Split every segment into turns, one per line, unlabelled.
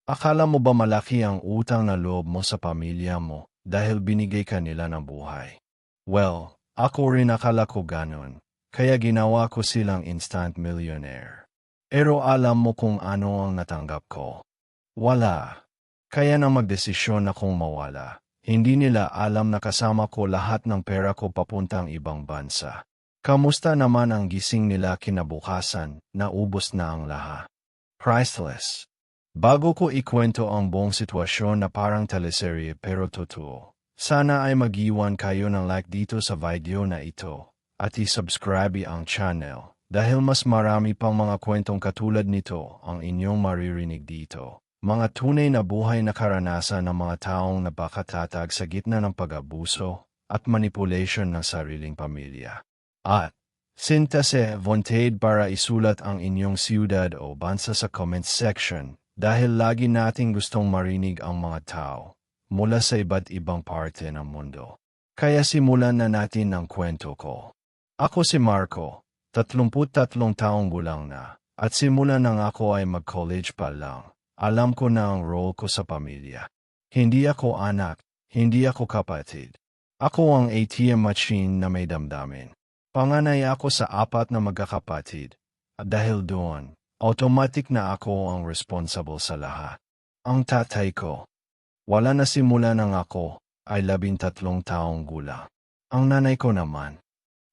Akala mo ba malaki ang utang na loob mo sa pamilya mo dahil binigay ka nila ng buhay? Well, ako rin akala ko ganon, kaya ginawa ko silang instant millionaire. Pero alam mo kung ano ang natanggap ko? Wala. Kaya nang magdesisyon akong mawala. Hindi nila alam na kasama ko lahat ng pera ko papuntang ibang bansa. Kamusta naman ang gising nila kinabukasan? Naubos na ang lahat. Priceless. Bago ko ikwento ang buong sitwasyon na parang teleserye pero totoo, sana ay mag-iwan kayo ng like dito sa video na ito at i-subscribe ang channel dahil mas marami pang mga kwentong katulad nito ang inyong maririnig dito. Mga tunay na buhay na karanasan ng mga taong napakatatag sa gitna ng pag-abuso at manipulation ng sariling pamilya. At sintase vontade para isulat ang inyong siyudad o bansa sa comments section dahil lagi nating gustong marinig ang mga tao mula sa iba't ibang parte ng mundo. Kaya simulan na natin ang kwento ko. Ako si Marco, 33 taong gulang na, at simula nang ako ay mag-college pa lang, alam ko na ang role ko sa pamilya. Hindi ako anak, hindi ako kapatid. Ako ang ATM machine na may damdamin. Panganay ako sa 4 na magkakapatid, at dahil doon, automatic na ako ang responsible sa lahat. Ang tatay ko, wala na simula nang ako ay 13 taong gulang. Ang nanay ko naman,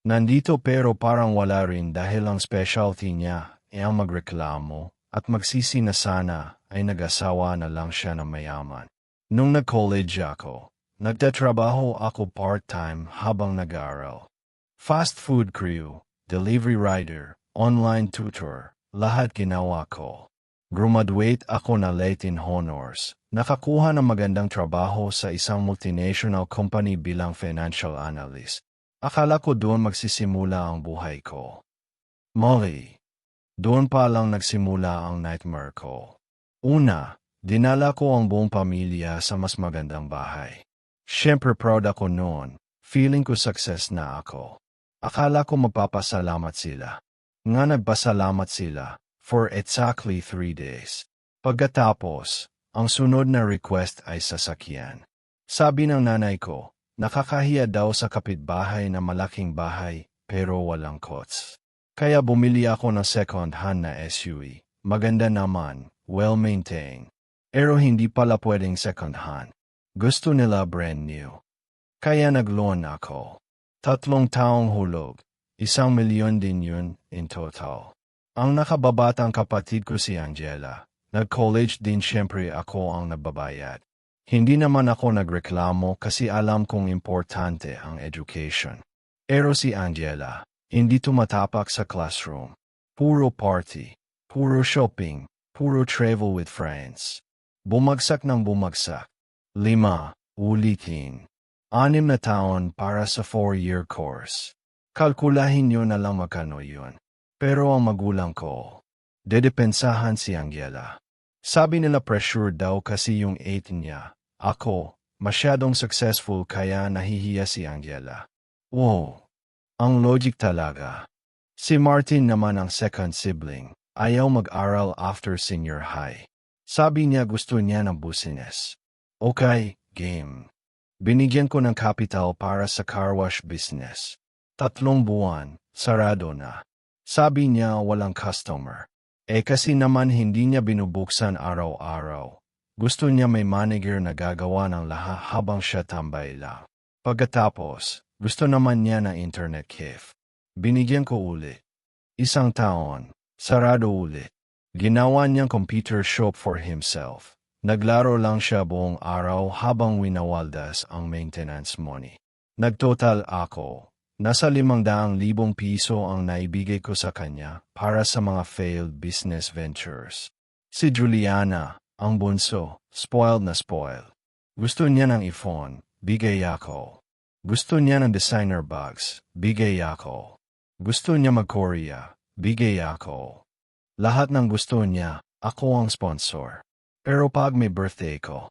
nandito pero parang wala rin dahil ang specialty niya ay ang magreklamo at magsisi na sana ay nag-asawa na lang siya na mayaman. Nung nag-college ako, nagtatrabaho ako part-time habang nag-aaral. Fast food crew, delivery rider, online tutor, lahat ginawa ko. Graduate ako na Latin honors, nakakuha ng magandang trabaho sa isang multinational company bilang financial analyst. Akala ko doon magsisimula ang buhay ko. Mali. Doon pa lang nagsimula ang nightmare ko. Una, dinala ko ang buong pamilya sa mas magandang bahay. Siyempre proud ako noon, feeling ko success na ako. Akala ko magpapasalamat sila. Nga nagpasalamat sila for exactly 3 days. Pagkatapos, ang sunod na request ay sasakyan. Sabi ng nanay ko, nakakahiya daw sa kapitbahay na malaking bahay pero walang kots. Kaya bumili ako ng second-hand na SUV. Maganda naman, well-maintained. Pero hindi pala pwedeng second-hand. Gusto nila brand new. Kaya nag-loan ako. 3 taong hulog, 1 milyon din yun in total. Ang nakababatang kapatid ko si Angela. Nag-college din siyempre ako ang nababayad. Hindi naman ako nagreklamo kasi alam kong importante ang education. Pero si Angela, hindi tumatapak sa classroom. Puro party, puro shopping, puro travel with friends. Bumagsak ng bumagsak. 5, ulitin. 6 na taon para sa 4-year course. Kalkulahin nyo na lang magkano yun. Pero ang magulang ko, dedepensahan si Angela. Sabi nila pressure daw kasi yung 8 niya. Ako, masyadong successful kaya nahihiya si Angela. Wow, ang logic talaga. Si Martin naman ang second sibling. Ayaw mag-aral after senior high. Sabi niya gusto niya ng business. Okay, game. Binigyan ko ng capital para sa car wash business. 3 buwan, sarado na. Sabi niya walang customer. Kasi naman hindi niya binubuksan araw-araw. Gusto niya may manager na gagawa ng lahat habang siya tambay lang. Pagkatapos, gusto naman niya ng internet cafe. Binigyan ko ulit. 1 taon, sarado ulit. Ginawa niyang computer shop for himself. Naglaro lang siya buong araw habang winawaldas ang maintenance money. Nagtotal ako. Nasa 500,000 piso ang naibigay ko sa kanya para sa mga failed business ventures. Si Juliana, ang bunso, spoiled na spoiled. Gusto niya ng iPhone, bigay ako. Gusto niya ng designer bags, bigay ako. Gusto niya mag-Korea, bigay ako. Lahat ng gusto niya, ako ang sponsor. Pero pag may birthday ko,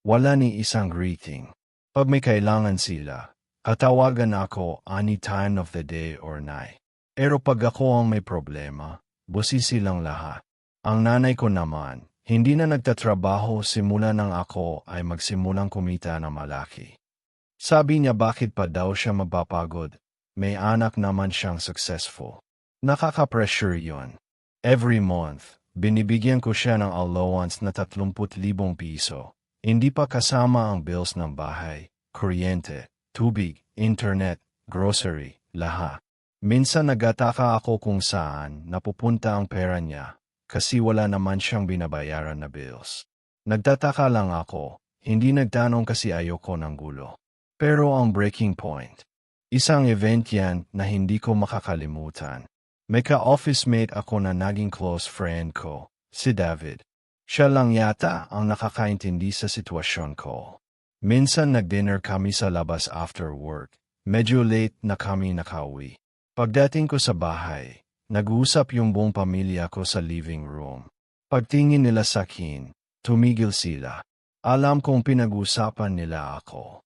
wala ni isang greeting. Pag may kailangan sila, katawagan ako any time of the day or night. Pero pag ako ang may problema, busi silang lahat. Ang nanay ko naman, Hindi na nagtatrabaho simula nang ako ay magsimulang kumita ng malaki. Sabi niya bakit pa daw siya mapapagod, may anak naman siyang successful. Nakaka-pressure yon. Every month, binibigyan ko siya ng allowance na 30,000 piso. Hindi pa kasama ang bills ng bahay, kuryente, tubig, internet, grocery, lahat. Minsan nagataka ako kung saan napupunta ang pera niya kasi wala naman siyang binabayaran na bills. Nagtataka lang ako, hindi nagtanong kasi ayoko ng gulo. Pero ang breaking point, isang event yan na hindi ko makakalimutan. May ka-office mate ako na naging close friend ko, si David. Siya lang yata ang nakakaintindi sa sitwasyon ko. Minsan nag-dinner kami sa labas after work. Medyo late na kami nakauwi. Pagdating ko sa bahay, nag-uusap yung buong pamilya ko sa living room. Pagtingin nila sa akin, tumigil sila. Alam kong pinag-usapan nila ako.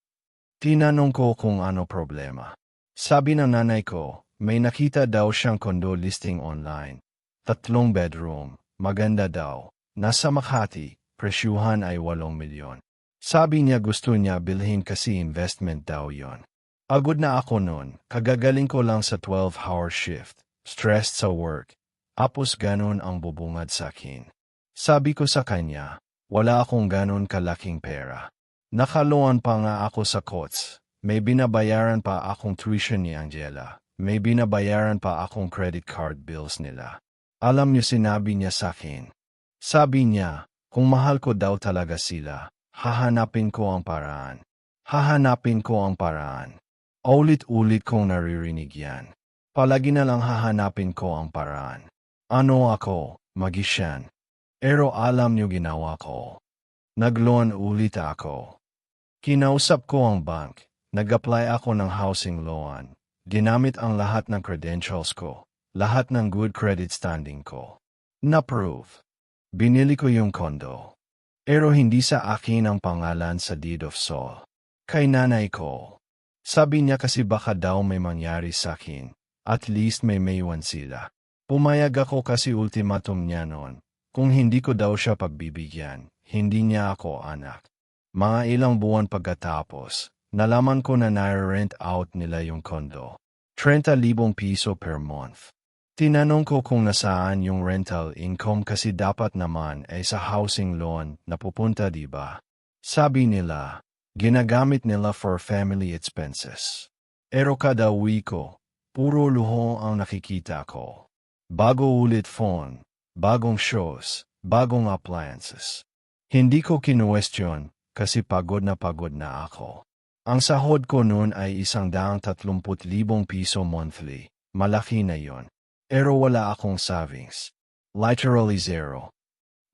Tinanong ko kung ano problema. Sabi ng nanay ko, may nakita daw siyang condo listing online. 3 bedroom, maganda daw. Nasa Makati, presyuhan ay 8 milyon. Sabi niya gusto niya bilhin kasi investment daw yon. Agod na ako noon, kagagaling ko lang sa 12-hour shift, stressed sa work. Apos ganun ang bubungad sa akin. Sabi ko sa kanya, wala akong ganun kalaking pera. Nakaluan pa nga ako sa cots. May binabayaran pa akong tuition ni Angela. May binabayaran pa akong credit card bills nila. Alam niyo sinabi niya sa akin. Sabi niya, kung mahal ko daw talaga sila, hahanapin ko ang paraan. Hahanapin ko ang paraan. Ulit-ulit kong naririnig yan. Palagi na lang hahanapin ko ang paraan. Ano ako, magisyan. Pero alam niyo ginawa ko. Nag-loan ulit ako. Kinausap ko ang bank. Nag-apply ako ng housing loan. Ginamit ang lahat ng credentials ko. Lahat ng good credit standing ko. Na-prove. Binili ko yung condo. Pero hindi sa akin ang pangalan sa deed of soul. Kay nanay ko. Sabi niya kasi baka daw may mangyari sa akin. At least may maiwan sila. Pumayag ako kasi ultimatum niya noon. Kung hindi ko daw siya pagbibigyan, hindi niya ako anak. Mga ilang buwan pagkatapos, nalaman ko na nai-rent out nila yung condo. 30,000 piso per month. Tinanong ko kung nasaan yung rental income kasi dapat naman ay sa housing loan na pupunta diba? Sabi nila, ginagamit nila for family expenses. Pero kada uwi ko, puro luho ang nakikita ko. Bago ulit phone, bagong shows, bagong appliances. Hindi ko kinuwestiyon kasi pagod na ako. Ang sahod ko noon ay 130,000 piso monthly. Malaki na yon. Pero wala akong savings. Literally zero.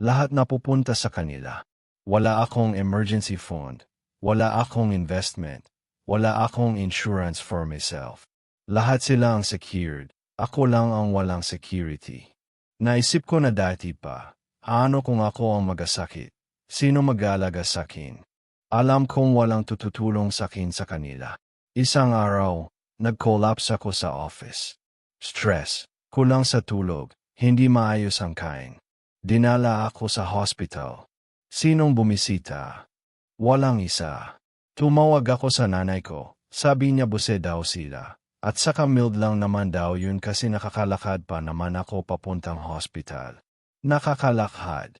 Lahat na pupunta sa kanila. Wala akong emergency fund. Wala akong investment. Wala akong insurance for myself. Lahat sila ang secured. Ako lang ang walang security. Naisip ko na dati pa, ano kung ako ang magasakit? Sino mag-aalaga sa akin? Alam kong walang tututulong sa akin sa kanila. Isang araw, nag-collapse ako sa office. Stress. Kulang sa tulog, hindi maayos ang kain. Dinala ako sa hospital. Sinong bumisita? Walang isa. Tumawag ako sa nanay ko, sabi niya buse daw sila. At saka mild lang naman daw yun kasi nakakalakad pa naman ako papuntang hospital. Nakakalakad.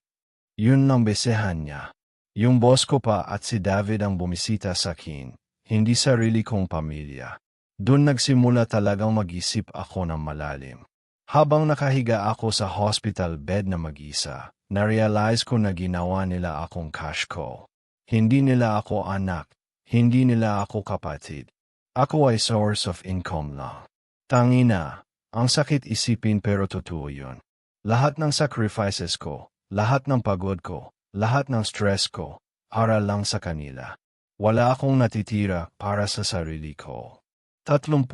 Yun lang besehan niya. Yung boss ko pa at si David ang bumisita sa akin, hindi sarili kong pamilya. Doon nagsimula talagang mag-isip ako ng malalim. Habang nakahiga ako sa hospital bed na mag-isa, na-realize ko na ginawa nila akong cash ko. Hindi nila ako anak, hindi nila ako kapatid. Ako ay source of income lang. Tangina, ang sakit isipin pero totoo yun. Lahat ng sacrifices ko, lahat ng pagod ko, lahat ng stress ko, para lang sa kanila. Wala akong natitira para sa sarili ko. 33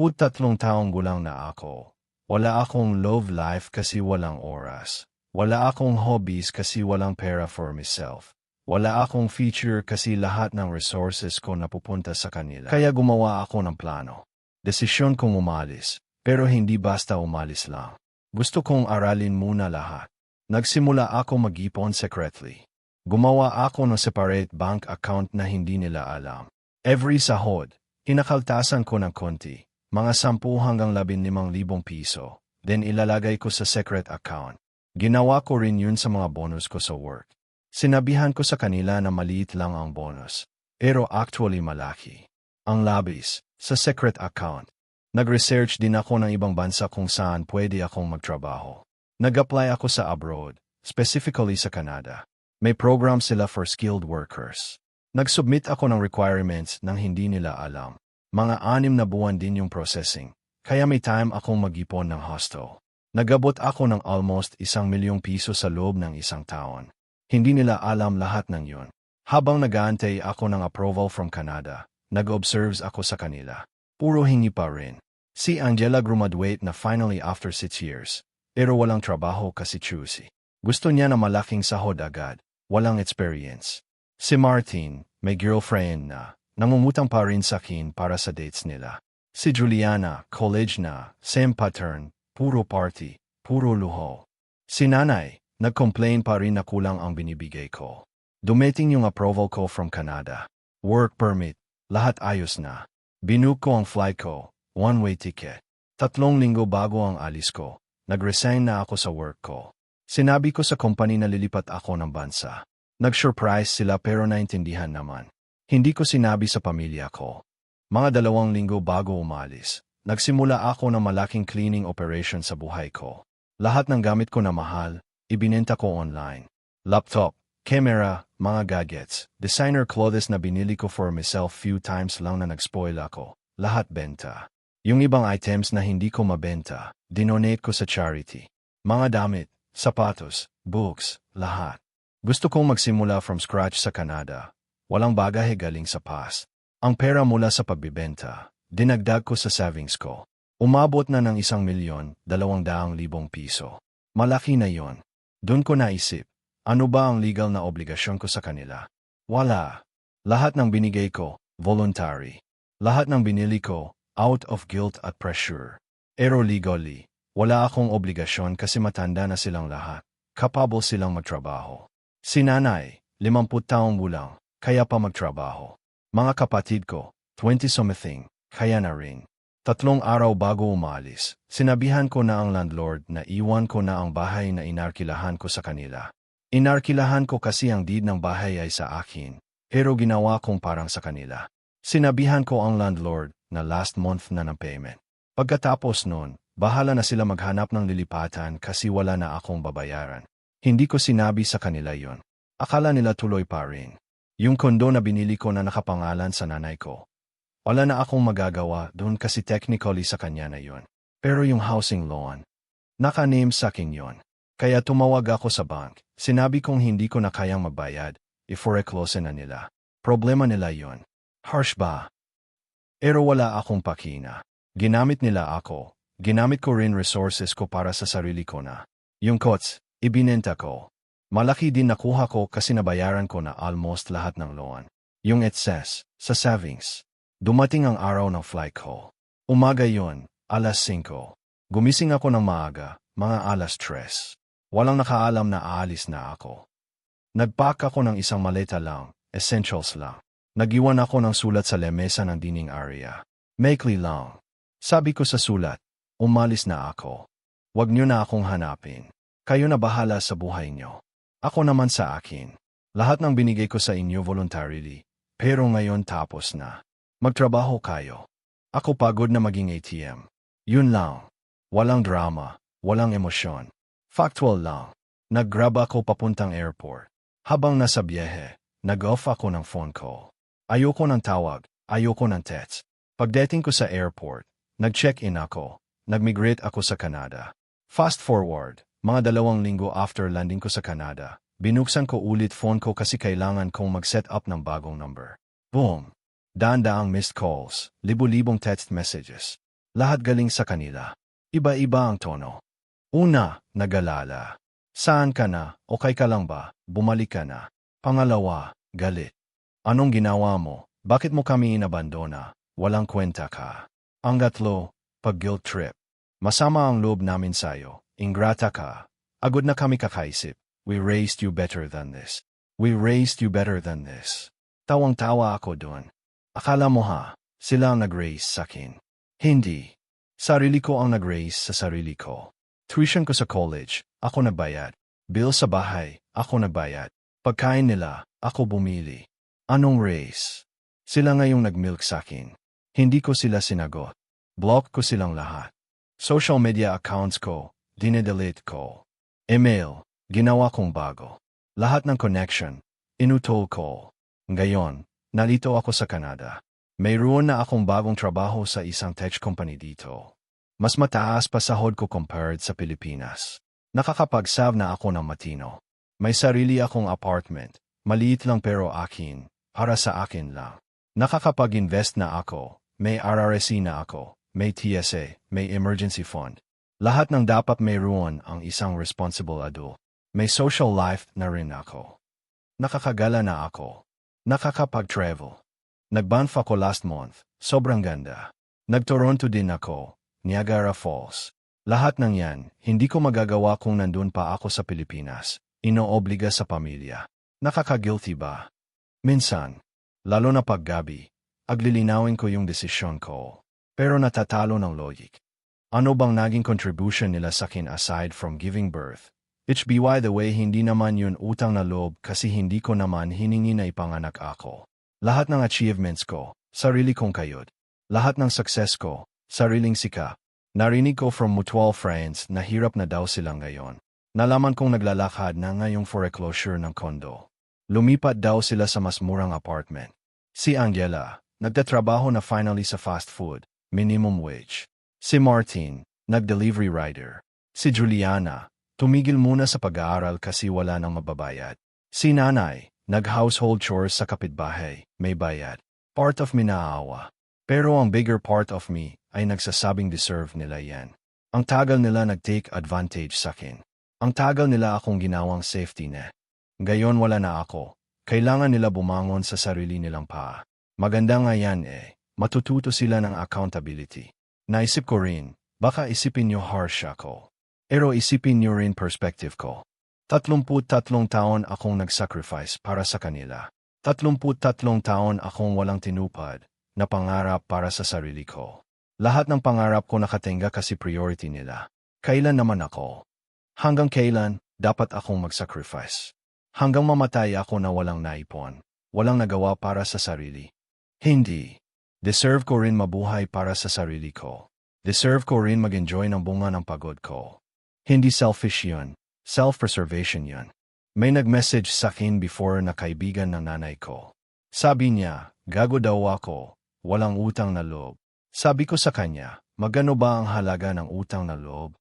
taong gulang na ako. Wala akong love life kasi walang oras. Wala akong hobbies kasi walang pera for myself. Wala akong future kasi lahat ng resources ko napupunta sa kanila. Kaya gumawa ako ng plano. Desisyon kong umalis, pero hindi basta umalis lang. Gusto kong aralin muna lahat. Nagsimula ako mag-ipon secretly. Gumawa ako ng separate bank account na hindi nila alam. Every sahod, kinakaltasan ko ng konti, mga 10 hanggang 15,000 piso, then ilalagay ko sa secret account. Ginawa ko rin yun sa mga bonus ko sa work. Sinabihan ko sa kanila na maliit lang ang bonus, pero actually malaki. Ang labis, sa secret account. Nag-research din ako ng ibang bansa kung saan pwede akong magtrabaho. Nag-apply ako sa abroad, specifically sa Canada. May program sila for skilled workers. Nag-submit ako ng requirements nang hindi nila alam. Mga 6 na buwan din yung processing, kaya may time akong mag-ipon ng hostel. Nag-abot ako ng almost 1,000,000 piso sa loob ng isang taon. Hindi nila alam lahat ng yun. Habang nag-aantay ako ng approval from Canada, nag-observes ako sa kanila. Puro hingi pa rin. Si Angela graduate na finally after 6 years, pero walang trabaho kasi choosy. Gusto niya na malaking sahod agad, walang experience. Si Martin, may girlfriend na, nangungutang pa rin sa akin para sa dates nila. Si Juliana, college na, same pattern, puro party, puro luho. Si nanay, nag-complain pa rin na kulang ang binibigay ko. Dumating yung approval ko from Canada. Work permit, lahat ayos na. Binook ko ang flight ko, one-way ticket. 3 linggo bago ang alis ko, nag-resign na ako sa work ko. Sinabi ko sa company na lilipat ako ng bansa. Nag-surprise sila pero naintindihan naman. Hindi ko sinabi sa pamilya ko. Mga 2 linggo bago umalis, nagsimula ako ng malaking cleaning operation sa buhay ko. Lahat ng gamit ko na mahal, ibinenta ko online. Laptop, camera, mga gadgets, designer clothes na binili ko for myself few times lang na nag-spoil ako. Lahat benta. Yung ibang items na hindi ko mabenta, dinonate ko sa charity. Mga damit, sapatos, books, lahat. Gusto kong magsimula from scratch sa Canada. Walang bagahe galing sa past. Ang pera mula sa pagbibenta, dinagdag ko sa savings ko. Umabot na ng 1,200,000 piso. Malaki na yon. Doon ko naisip, ano ba ang legal na obligasyon ko sa kanila? Wala. Lahat ng binigay ko, voluntary. Lahat ng binili ko, out of guilt at pressure. Pero legally, wala akong obligasyon kasi matanda na silang lahat. Capable silang magtrabaho. Si nanay, 50 taong gulang, kaya pa magtrabaho. Mga kapatid ko, 20-something, kaya na rin. 3 araw bago umalis, sinabihan ko na ang landlord na iwan ko na ang bahay na inarkilahan ko sa kanila. Inarkilahan ko kasi ang deed ng bahay ay sa akin, pero ginawa kong parang sa kanila. Sinabihan ko ang landlord na last month na ng payment. Pagkatapos nun, bahala na sila maghanap ng lilipatan kasi wala na akong babayaran. Hindi ko sinabi sa kanila yon. Akala nila tuloy pa rin. Yung kondo na binili ko na nakapangalan sa nanay ko. Wala na akong magagawa doon kasi technically sa kanya na yon. Pero yung housing loan, naka-name sa akin yon. Kaya tumawag ako sa bank. Sinabi kong hindi ko na kayang magbayad, i-foreclose na nila. Problema nila yon. Harsh ba? Pero wala akong pakina. Ginamit nila ako. Ginamit ko rin resources ko para sa sarili ko na. Yung cots, ibinenta ko. Malaki din nakuha ko kasi nabayaran ko na almost lahat ng loan. Yung excess, sa savings. Dumating ang araw ng flight ko. Umaga yon, 5:00. Gumising ako ng maaga, mga 3:00. Walang nakaalam na aalis na ako. Nagpack ako ng isang maleta lang, essentials lang. Nagiwan ako ng sulat sa lemesa ng dining area. Maikli lang. Sabi ko sa sulat, umalis na ako. Huwag niyo na akong hanapin. Kayo na bahala sa buhay niyo. Ako naman sa akin. Lahat ng binigay ko sa inyo voluntarily, pero ngayon tapos na. Magtrabaho kayo. Ako pagod na maging ATM. Yun lang. Walang drama, walang emosyon. Factual lang. Nag-grab ako papuntang airport. Habang nasa biyahe, nag-off ako ng phone call. Ayoko ng tawag, ayoko ng text. Pagdating ko sa airport, nag-check-in ako. Nag-migrate ako sa Canada. Fast forward, mga 2 linggo after landing ko sa Canada, binuksan ko ulit phone ko kasi kailangan kong mag-set up ng bagong number. Boom! Daan-daang missed calls, libu-libong text messages. Lahat galing sa kanila. Iba-iba ang tono. Una, nag-alala. Saan ka na? Okay ka lang ba? Bumalik ka na. Pangalawa, galit. Anong ginawa mo? Bakit mo kami inabandona? Walang kwenta ka. Ang 3, pag-guilt trip. Masama ang loob namin sa'yo. Ingrata ka. Agod na kami kakaisip. We raised you better than this. We raised you better than this. Tawang-tawa ako doon. Akala mo ha, sila ang nag-raise sa akin. Hindi. Sarili ko ang nag-raise sa sarili ko. Tuition ko sa college, ako nagbayad. Bill sa bahay, ako nagbayad. Pagkain nila, ako bumili. Anong raise? Sila ngayong nag-milk sa akin. Hindi ko sila sinagot. Block ko silang lahat. Social media accounts ko, dinedelete ko. Email, ginawa kong bago. Lahat ng connection, inutol ko. Ngayon, nalito ako sa Canada. Mayroon na akong bagong trabaho sa isang tech company dito. Mas mataas pa sahod ko compared sa Pilipinas. Nakakapag-save na ako ng matino. May sarili akong apartment, maliit lang pero akin, para sa akin lang. Nakakapag-invest na ako, may RRSP na ako, may TSA, may emergency fund. Lahat ng dapat mayroon ang isang responsible adult. May social life na rin ako. Nakakagala na ako. Nakakapag-travel. Nag-Banff ako last month, sobrang ganda. Nag-Toronto din ako, Niagara Falls. Lahat ng yan, hindi ko magagawa kung nandun pa ako sa Pilipinas. Inoobliga sa pamilya. Nakaka-guilty ba? Minsan, lalo na paggabi, aglilinawin ko yung desisyon ko. Pero natatalo ng logic. Ano bang naging contribution nila sa akin aside from giving birth? It's by the way hindi naman yun utang na loob kasi hindi ko naman hiningi na ipanganak ako. Lahat ng achievements ko, sarili kong kayod. Lahat ng success ko, sariling sika. Narinig ko from mutual friends na hirap na daw sila ngayon. Nalaman kong naglalakad na ngayong foreclosure ng condo. Lumipat daw sila sa mas murang apartment. Si Angela, nagtatrabaho na finally sa fast food, minimum wage. Si Martin, nag-delivery rider. Si Juliana, tumigil muna sa pag-aaral kasi wala nang mababayad. Si Nanay, nag-household chores sa kapitbahay, may bayad. Part of me naawa. Pero ang bigger part of me ay nagsasabing deserve nila yan. Ang tagal nila nag-take advantage sa akin. Ang tagal nila akong ginawang safety net. Ngayon wala na ako. Kailangan nila bumangon sa sarili nilang paa. Maganda nga yan eh. Matututo sila ng accountability. Naisip ko rin, baka isipin nyo harsh ako. Pero isipin nyo rin perspective ko. 33 taon akong nag-sacrifice para sa kanila. 33 taon akong walang tinupad na pangarap para sa sarili ko. Lahat ng pangarap ko nakatenga kasi priority nila. Kailan naman ako? Hanggang kailan dapat akong mag-sacrifice? Hanggang mamatay ako na walang naipon, walang nagawa para sa sarili. Hindi. Deserve ko rin mabuhay para sa sarili ko. Deserve ko rin mag-enjoy ng bunga ng pagod ko. Hindi selfish yun. Self-preservation yun. May nag-message sa akin before na kaibigan ng nanay ko. Sabi niya, gago daw ako, walang utang na loob. Sabi ko sa kanya, magano ba ang halaga ng utang na loob?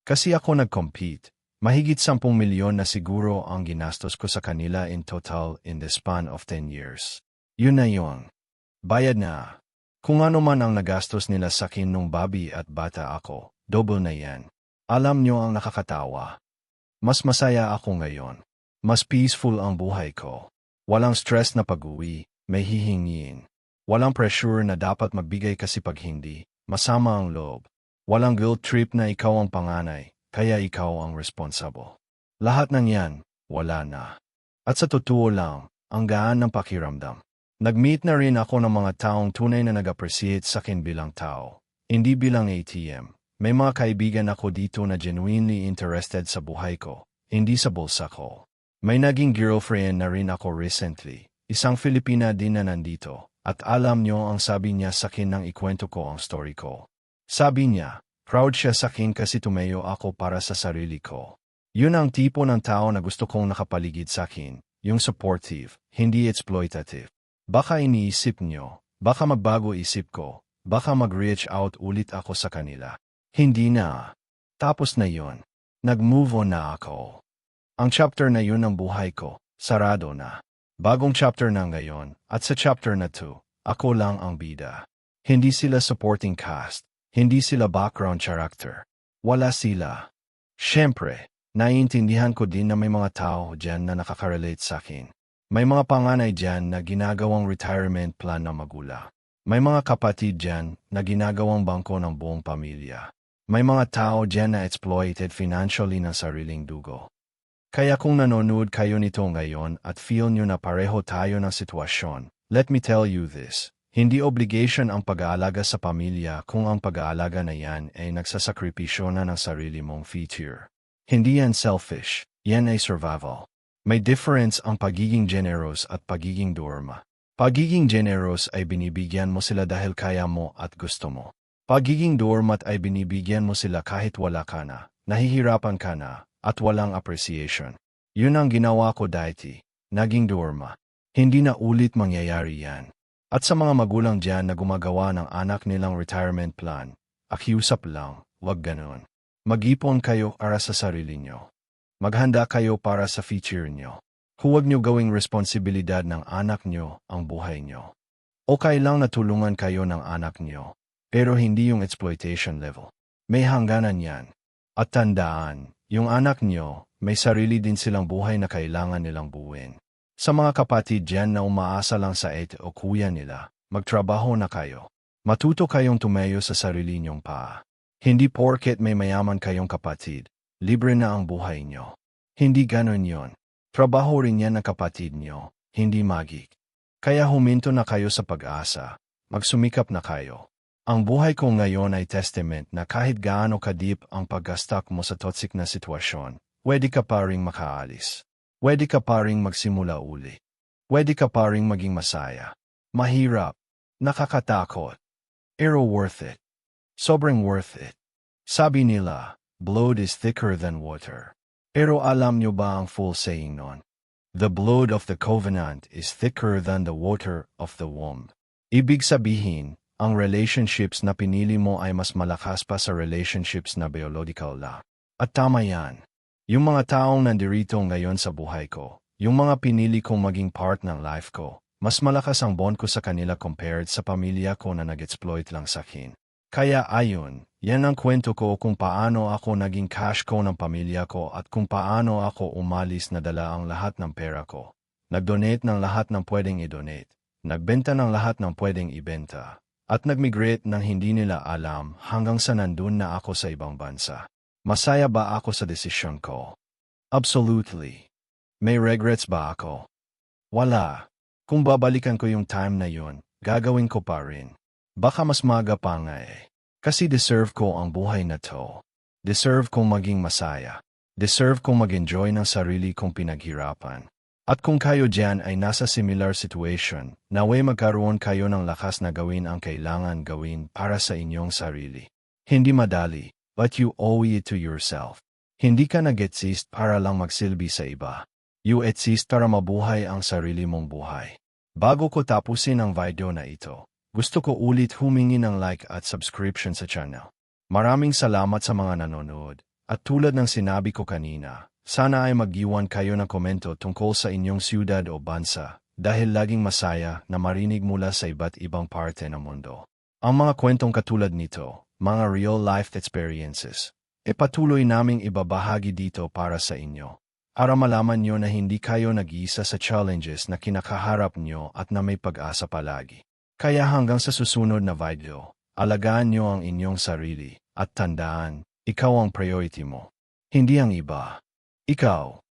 Kasi ako nag-compete, mahigit 10 milyon na siguro ang ginastos ko sa kanila in total in the span of 10 years. Yun na yun. Bayad na. Kung ano man ang nagastos nila sa akin nung babi at bata ako, double na yan. Alam nyo ang nakakatawa. Mas masaya ako ngayon. Mas peaceful ang buhay ko. Walang stress na pag-uwi, may hihingin. Walang pressure na dapat magbigay kasi pag hindi, masama ang loob. Walang guilt trip na ikaw ang panganay, kaya ikaw ang responsible. Lahat ng yan, wala na. At sa totoo lang, ang gaan ng pakiramdam. Nag-meet na rin ako ng mga taong tunay na nag-appreciate sa akin bilang tao, hindi bilang ATM. May mga kaibigan ako dito na genuinely interested sa buhay ko, hindi sa bulsa ko. May naging girlfriend na rin ako recently, isang Filipina din na nandito, at alam nyo ang sabi niya sa akin nang ikwento ko ang story ko. Sabi niya, proud siya sa akin kasi tumayo ako para sa sarili ko. Yun ang tipo ng tao na gusto kong nakapaligid sa akin, yung supportive, hindi exploitative. Baka iniisip nyo, baka magbago isip ko, baka mag-reach out ulit ako sa kanila. Hindi na. Tapos na yun. Nag-move on na ako. Ang chapter na yun ng buhay ko, sarado na. Bagong chapter na ngayon, at sa chapter na 2, ako lang ang bida. Hindi sila supporting cast, hindi sila background character. Wala sila. Siyempre, naiintindihan ko din na may mga tao dyan na nakaka-relate sa akin. May mga panganay dyan na ginagawang retirement plan ng magulang. May mga kapatid dyan na ginagawang bangko ng buong pamilya. May mga tao dyan na exploited financially ng sariling dugo. Kaya kung nanonood kayo nito ngayon at feel nyo na pareho tayo ng sitwasyon, let me tell you this. Hindi obligation ang pag-aalaga sa pamilya kung ang pag-aalaga na yan ay nagsasakripisyo na ng sarili mong future. Hindi yan selfish, yan ay survival. May difference ang pagiging generous at pagiging dorma. Pagiging generous ay binibigyan mo sila dahil kaya mo at gusto mo. Pagiging dormat ay binibigyan mo sila kahit wala ka na, nahihirapan ka na, at walang appreciation. Yun ang ginawa ko dati, naging dorma. Hindi na ulit mangyayari yan. At sa mga magulang dyan na gumagawa ng anak nilang retirement plan, akiusap lang, wag ganon. Mag-ipon kayo para sa sarili nyo. Maghanda kayo para sa future nyo. Huwag nyo gawing responsibilidad ng anak nyo ang buhay nyo. Okay lang na tulungan kayo ng anak nyo, pero hindi yung exploitation level. May hangganan yan. At tandaan, yung anak nyo, may sarili din silang buhay na kailangan nilang buuin. Sa mga kapatid dyan na umaasa lang sa ate o kuya nila, magtrabaho na kayo. Matuto kayong tumayo sa sarili nyong paa. Hindi porket may mayaman kayong kapatid, libre na ang buhay nyo. Hindi ganon yon. Trabaho rin yan ng kapatid nyo, hindi magik. Kaya huminto na kayo sa pag-asa, magsumikap na kayo. Ang buhay ko ngayon ay testament na kahit gaano kadip ang pag-gastak mo sa toxic na sitwasyon, pwede ka pa ring makaalis. Pwede ka pa ring magsimula uli. Pwede ka pa ring maging masaya. Mahirap. Nakakatakot. Pero worth it. Sobrang worth it. Sabi nila, blood is thicker than water. Pero alam nyo ba ang full saying nun? The blood of the covenant is thicker than the water of the womb. Ibig sabihin, ang relationships na pinili mo ay mas malakas pa sa relationships na biological la. At tama yan. Yung mga taong nandirito ngayon sa buhay ko, yung mga pinili kong maging part ng life ko, mas malakas ang bond ko sa kanila compared sa pamilya ko na nag-exploit lang sa akin. Kaya ayun, yan ang kwento ko kung paano ako naging cash ko ng pamilya ko at kung paano ako umalis na dala ang lahat ng pera ko. Nag-donate ng lahat ng pwedeng i-donate, nagbenta ng lahat ng pwedeng ibenta, at nag-migrate ng hindi nila alam hanggang sa nandun na ako sa ibang bansa. Masaya ba ako sa desisyon ko? Absolutely. May regrets ba ako? Wala. Kung babalikan ko yung time na yun, gagawin ko pa rin. Baka mas maga pa nga eh. Kasi deserve ko ang buhay na to. Deserve kong maging masaya. Deserve kong mag-enjoy ng sarili kong pinaghirapan. At kung kayo dyan ay nasa similar situation, naway magkaroon kayo ng lakas na gawin ang kailangan gawin para sa inyong sarili. Hindi madali. But you owe it to yourself. Hindi ka nag-exist para lang magsilbi sa iba. You exist para mabuhay ang sarili mong buhay. Bago ko tapusin ang video na ito, gusto ko ulit humingi ng like at subscription sa channel. Maraming salamat sa mga nanonood. At tulad ng sinabi ko kanina, sana ay mag-iwan kayo ng komento tungkol sa inyong siyudad o bansa dahil laging masaya na marinig mula sa iba't ibang parte ng mundo. Ang mga kwentong katulad nito, mga real-life experiences, patuloy naming ibabahagi dito para sa inyo. Para malaman nyo na hindi kayo nag-iisa sa challenges na kinakaharap nyo at na may pag-asa palagi. Kaya hanggang sa susunod na video, alagaan nyo ang inyong sarili at tandaan, ikaw ang priority mo. Hindi ang iba. Ikaw.